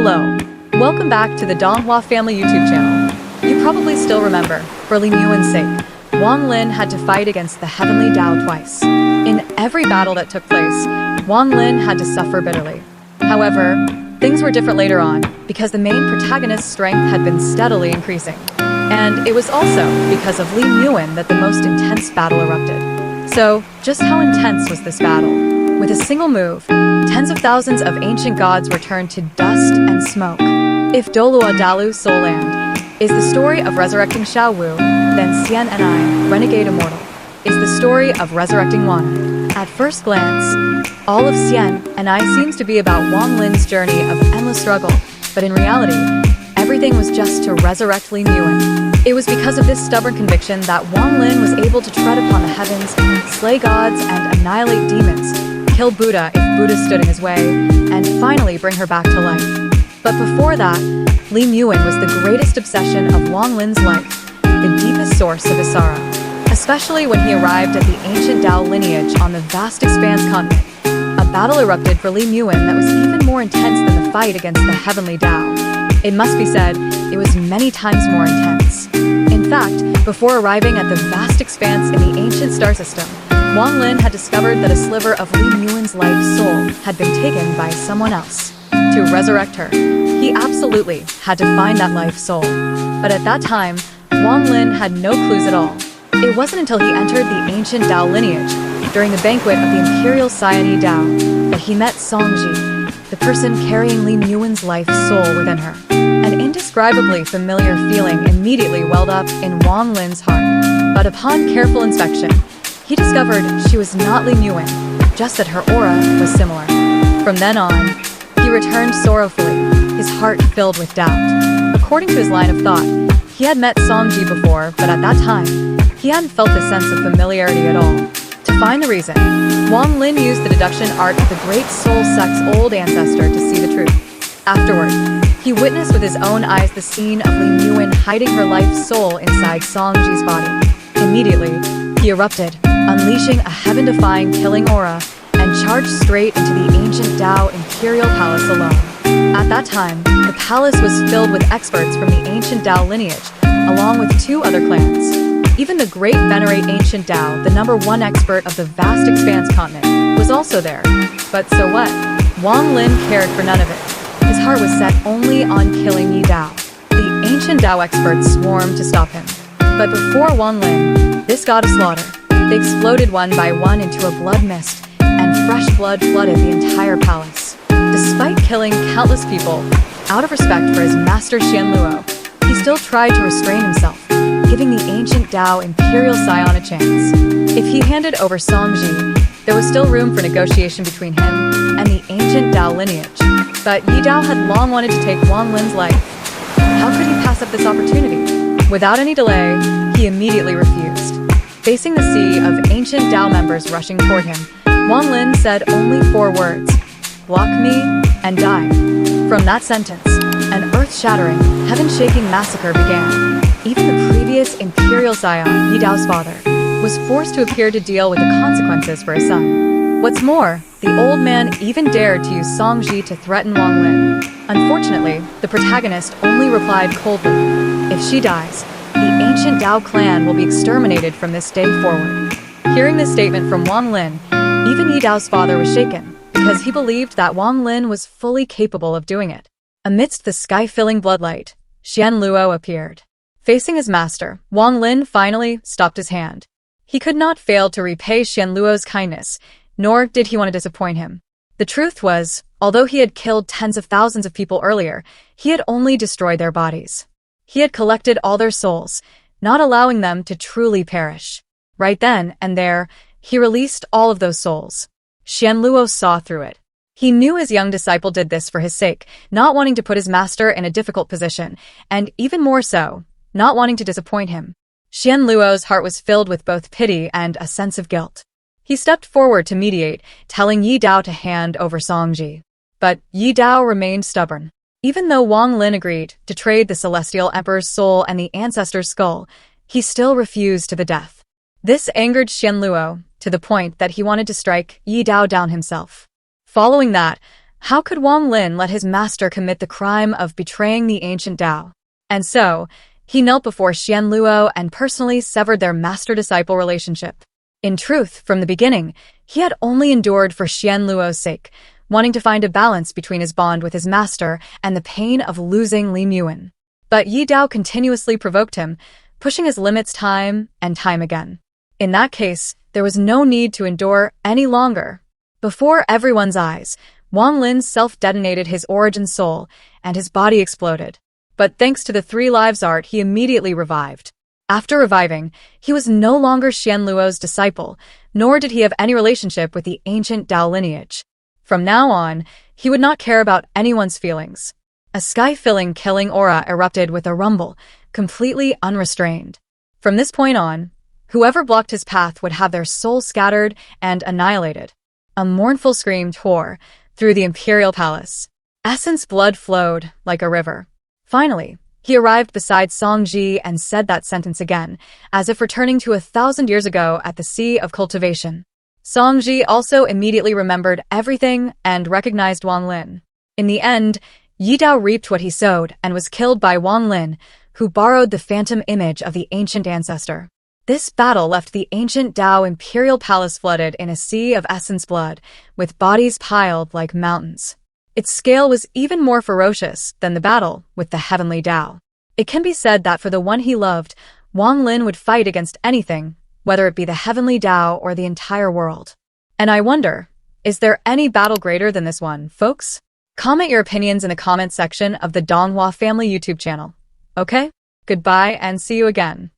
Hello, welcome back to the Donghua family YouTube channel. You probably still remember, for Li Yuan's sake, Wang Lin had to fight against the Heavenly Dao twice. In every battle that took place, Wang Lin had to suffer bitterly. However, things were different later on, because the main protagonist's strength had been steadily increasing. And it was also because of Li Yuan that the most intense battle erupted. So, just how intense was this battle? With a single move, tens of thousands of ancient gods were turned to dust and smoke. If Donghua Dalu Soul Land is the story of resurrecting Xiao Wu, then Xian and I, Renegade Immortal, is the story of resurrecting Wan. At first glance, all of Xian and I seems to be about Wang Lin's journey of endless struggle, but in reality, everything was just to resurrect Li Yuan. It was because of this stubborn conviction that Wang Lin was able to tread upon the heavens, slay gods and annihilate demons, kill Buddha if Buddha stood in his way, and finally bring her back to life. But before that, Li Yuan was the greatest obsession of Wang Lin's life, the deepest source of his sorrow. Especially when he arrived at the ancient Dao lineage on the vast expanse continent, a battle erupted for Li Yuan that was even more intense than the fight against the Heavenly Dao. It must be said, it was many times more intense. In fact, before arriving at the vast expanse in the ancient star system, Wang Lin had discovered that a sliver of Li Yuan's life soul had been taken by someone else. To resurrect her, he absolutely had to find that life soul. But at that time, Wang Lin had no clues at all. It wasn't until he entered the ancient Dao lineage, during the banquet of the Imperial Scion Dao, that he met Songji, the person carrying Li Yuan's life soul within her. An indescribably familiar feeling immediately welled up in Wang Lin's heart. But upon careful inspection, he discovered she was not Li Yuan, just that her aura was similar. From then on, he returned sorrowfully, his heart filled with doubt. According to his line of thought, he had met Songji before, but at that time, he hadn't felt a sense of familiarity at all. To find the reason, Wang Lin used the deduction art of the great soul suck's old ancestor to see the truth. Afterward, he witnessed with his own eyes the scene of Li Yuan hiding her life soul inside Songji's body. Immediately, he erupted, unleashing a heaven-defying killing aura, and charged straight into the ancient Dao Imperial Palace alone. At that time, the palace was filled with experts from the ancient Dao lineage, along with two other clans. Even the great venerate ancient Dao, the #1 expert of the vast expanse continent, was also there. But so what? Wang Lin cared for none of it. His heart was set only on killing Yi Dao. The ancient Dao experts swarmed to stop him. But before Wang Lin, this got a slaughter. They exploded one by one into a blood mist, and fresh blood flooded the entire palace. Despite killing countless people, out of respect for his master Xianluo, he still tried to restrain himself, giving the ancient Dao Imperial Scion a chance. If he handed over Songji, there was still room for negotiation between him and the ancient Dao lineage. But Yi Dao had long wanted to take Wang Lin's life. How could he pass up this opportunity? Without any delay, he immediately refused. Facing the sea of ancient Dao members rushing toward him, Wang Lin said only 4 words: "Block me and die." From that sentence, an earth-shattering, heaven-shaking massacre began. Even the previous Imperial Scion, Yi Dao's father, was forced to appear to deal with the consequences for his son. What's more, the old man even dared to use Songji to threaten Wang Lin. Unfortunately, the protagonist only replied coldly, "If she dies, the ancient Dao clan will be exterminated from this day forward." Hearing this statement from Wang Lin, even Yi Dao's father was shaken, because he believed that Wang Lin was fully capable of doing it. Amidst the sky-filling bloodlight, Xianluo appeared. Facing his master, Wang Lin finally stopped his hand. He could not fail to repay Xianluo's kindness, nor did he want to disappoint him. The truth was, although he had killed tens of thousands of people earlier, he had only destroyed their bodies. He had collected all their souls, not allowing them to truly perish. Right then and there, he released all of those souls. Xianluo saw through it. He knew his young disciple did this for his sake, not wanting to put his master in a difficult position, and even more so, not wanting to disappoint him. Xianluo's heart was filled with both pity and a sense of guilt. He stepped forward to mediate, telling Yi Dao to hand over Songji. But Yi Dao remained stubborn. Even though Wang Lin agreed to trade the Celestial Emperor's soul and the Ancestor's skull, he still refused to the death. This angered Xianluo to the point that he wanted to strike Yi Dao down himself. Following that, How could Wang Lin let his master commit the crime of betraying the ancient Tao? And so, he knelt before Xian Luo and personally severed their master-disciple relationship. In truth, from the beginning, he had only endured for Xian Luo's sake, wanting to find a balance between his bond with his master and the pain of losing Li Muan. But Yi Dao continuously provoked him, pushing his limits time and time again. In that case, there was no need to endure any longer. Before everyone's eyes, Wang Lin self-detonated his origin soul, and his body exploded. But thanks to the three lives art, he immediately revived. After reviving, he was no longer Xian Luo's disciple, nor did he have any relationship with the ancient Dao lineage. From now on, he would not care about anyone's feelings. A sky-filling killing aura erupted with a rumble, completely unrestrained. From this point on, whoever blocked his path would have their soul scattered and annihilated. A mournful scream tore through the imperial palace. Essence blood flowed like a river. Finally, he arrived beside Songji and said that sentence again, as if returning to 1,000 years ago at the Sea of Cultivation. Songji also immediately remembered everything and recognized Wang Lin. In the end, Yi Dao reaped what he sowed and was killed by Wang Lin, who borrowed the phantom image of the ancient ancestor. This battle left the ancient Dao imperial palace flooded in a sea of essence blood, with bodies piled like mountains. Its scale was even more ferocious than the battle with the heavenly Dao. It can be said that for the one he loved, Wang Lin would fight against anything, whether it be the heavenly Dao or the entire world. And I wonder, is there any battle greater than this one, folks? Comment your opinions in the comment section of the Donghua family YouTube channel. Okay? Goodbye and see you again.